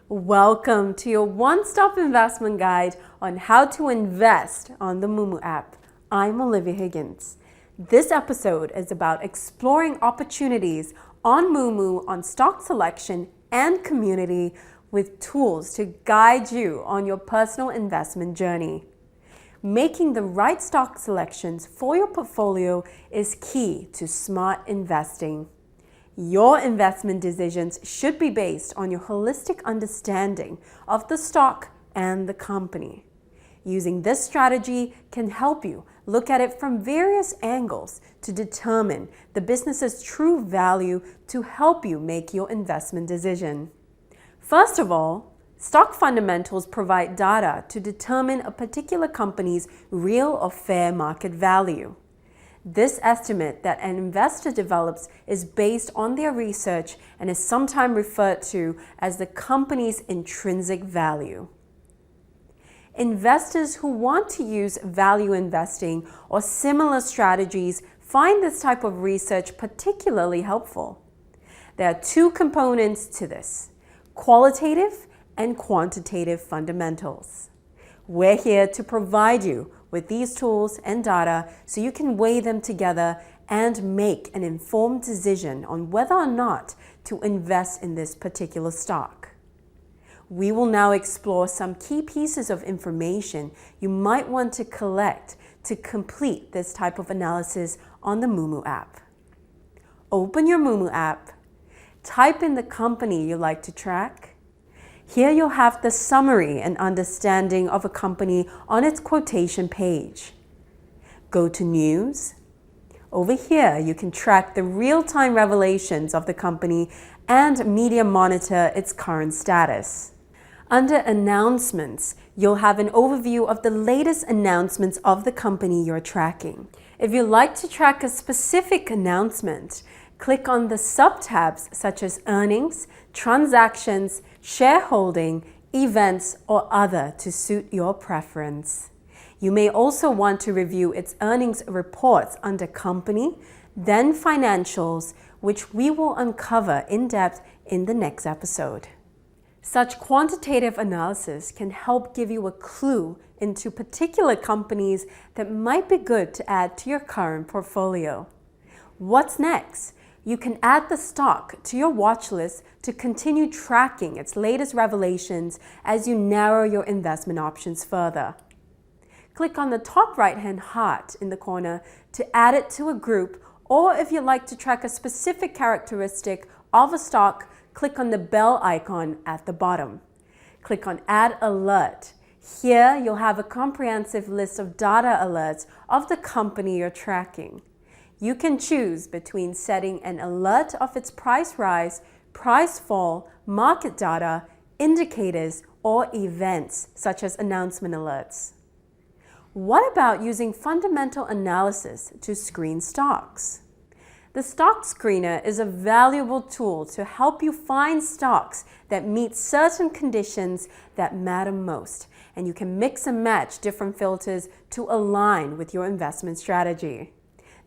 Welcome to your one-stop investment guide on how to invest on the moomoo app. I'm Olivia Higgins. This episode is about exploring opportunities on moomoo on stock selection and community with tools to guide you on your personal investment journey. Making the right stock selections for your portfolio is key to smart investing. Your investment decisions should be based on your holistic understanding of the stock and the company. Using this strategy can help you look at it from various angles to determine the business's true value to help you make your investment decision. First of all, stock fundamentals provide data to determine a particular company's real or fair market value. This estimate that an investor develops is based on their research and is sometimes referred to as the company's intrinsic value. Investors who want to use value investing or similar strategies find this type of research particularly helpful. There are two components to this: qualitative and quantitative fundamentals. We're here to provide you with these tools and data so you can weigh them together and make an informed decision on whether or not to invest in this particular stock. We will now explore some key pieces of information you might want to collect to complete this type of analysis on the moomoo app. Open your moomoo app, type in the company you like to track. Here you'll have the summary and understanding of a company on its quotation page. Go to News. Over here, you can track the real-time revelations of the company and media monitor its current status. Under Announcements, you'll have an overview of the latest announcements of the company you're tracking. If you'd like to track a specific announcement, click on the sub-tabs such as Earnings, Transactions, Shareholding, Events, or Other to suit your preference. You may also want to review its earnings reports under Company, then Financials, which we will uncover in depth in the next episode. Such quantitative analysis can help give you a clue into particular companies that might be good to add to your current portfolio. What's next? You can add the stock to your watch list to continue tracking its latest revelations as you narrow your investment options further. Click on the top right-hand heart in the corner to add it to a group, or if you'd like to track a specific characteristic of a stock, click on the bell icon at the bottom. Click on Add Alert. Here you'll have a comprehensive list of data alerts of the company you're tracking. You can choose between setting an alert of its price rise, price fall, market data, indicators, or events such as announcement alerts. What about using fundamental analysis to screen stocks? The Stock Screener is a valuable tool to help you find stocks that meet certain conditions that matter most, and you can mix and match different filters to align with your investment strategy.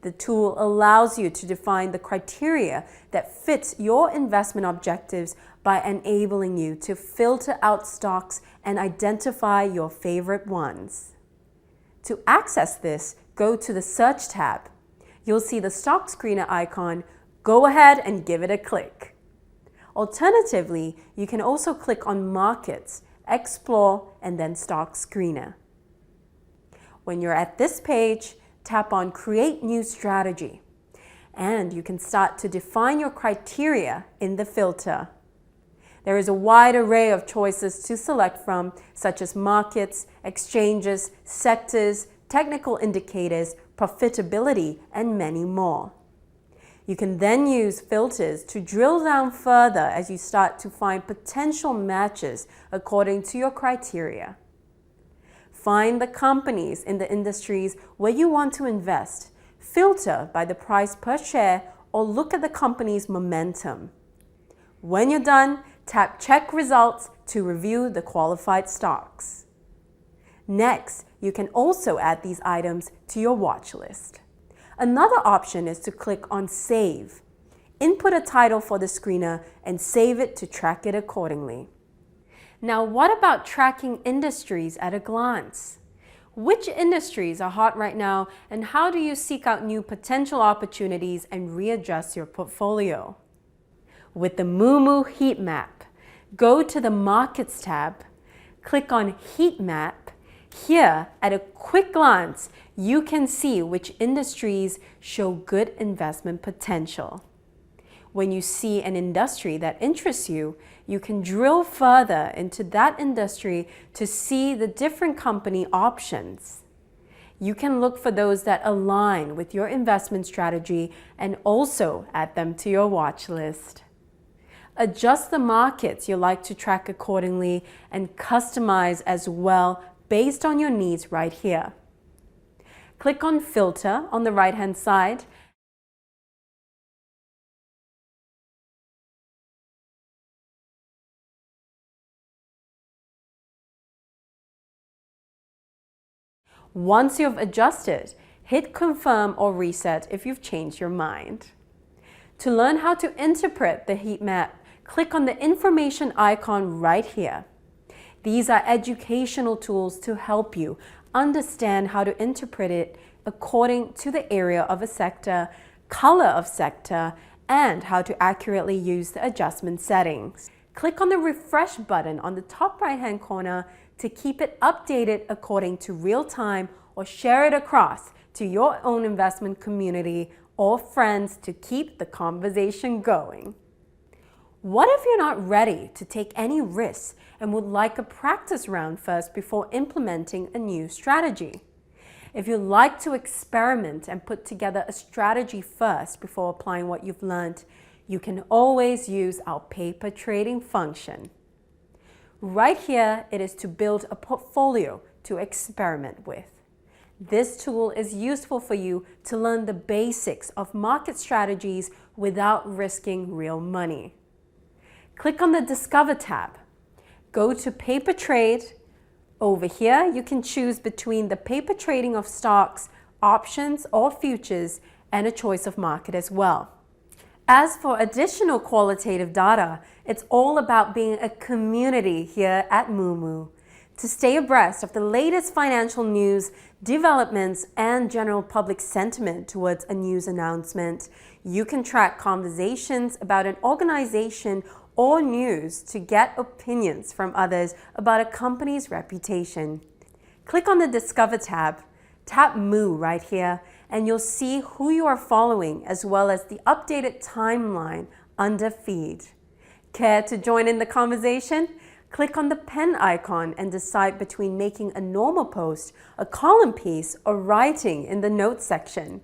The tool allows you to define the criteria that fits your investment objectives by enabling you to filter out stocks and identify your favorite ones. To access this, go to the Search tab. You'll see the Stock Screener icon. Go ahead and give it a click. Alternatively, you can also click on Markets, Explore, and then Stock Screener. When you're at this page, tap on Create New Strategy, and you can start to define your criteria in the filter. There is a wide array of choices to select from, such as markets, exchanges, sectors, technical indicators, profitability, and many more. You can then use filters to drill down further as you start to find potential matches according to your criteria. Find the companies in the industries where you want to invest. Filter by the price per share or look at the company's momentum. When you're done, tap Check Results to review the qualified stocks. Next, you can also add these items to your watch list. Another option is to click on Save. Input a title for the screener and save it to track it accordingly. Now, what about tracking industries at a glance? Which industries are hot right now, and how do you seek out new potential opportunities and readjust your portfolio? With the moomoo heat map, go to the Markets tab, click on Heat Map. Here, at a quick glance, you can see which industries show good investment potential. When you see an industry that interests you, you can drill further into that industry to see the different company options. You can look for those that align with your investment strategy and also add them to your watch list. Adjust the markets you like to track accordingly and customize as well based on your needs right here. Click on Filter on the right-hand side. Once you've adjusted, hit Confirm or Reset if you've changed your mind. To learn how to interpret the heat map, click on the information icon right here. These are educational tools to help you understand how to interpret it according to the area of a sector, color of sector, and how to accurately use the adjustment settings. Click on the refresh button on the top right-hand corner to keep it updated according to real time, or share it across to your own investment community or friends to keep the conversation going. What if you're not ready to take any risks and would like a practice round first before implementing a new strategy? If you like to experiment and put together a strategy first before applying what you've learned, you can always use our paper trading function. Right here, it is to build a portfolio to experiment with. This tool is useful for you to learn the basics of market strategies without risking real money. Click on the Discover tab. Go to Paper Trade. Over here, you can choose between the paper trading of stocks, options, or futures, and a choice of market as well. As for additional qualitative data, it's all about being a community here at moomoo. To stay abreast of the latest financial news, developments, and general public sentiment towards a news announcement, you can track conversations about an organization or news to get opinions from others about a company's reputation. Click on the Discover tab, tap Moo right here, and you'll see who you are following as well as the updated timeline under Feed. Care to join in the conversation? Click on the pen icon and decide between making a normal post, a column piece, or writing in the notes section.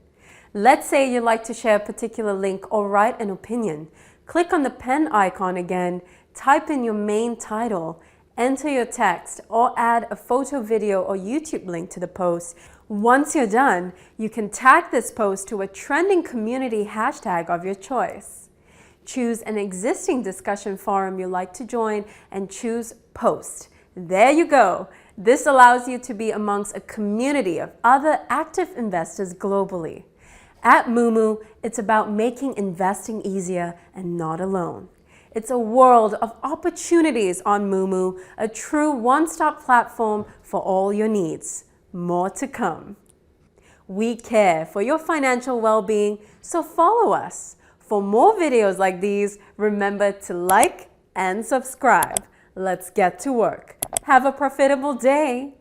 Let's say you'd like to share a particular link or write an opinion. Click on the pen icon again, type in your main title, enter your text, or add a photo, video, or YouTube link to the post. Once you're done, you can tag this post to a trending community hashtag of your choice. Choose an existing discussion forum you'd like to join and choose Post. There you go. This allows you to be amongst a community of other active investors globally. At moomoo, it's about making investing easier and not alone. It's a world of opportunities on moomoo, a true one-stop platform for all your needs. More to come. We care for your financial well-being, so follow us. For more videos like these, remember to like and subscribe. Let's get to work. Have a profitable day.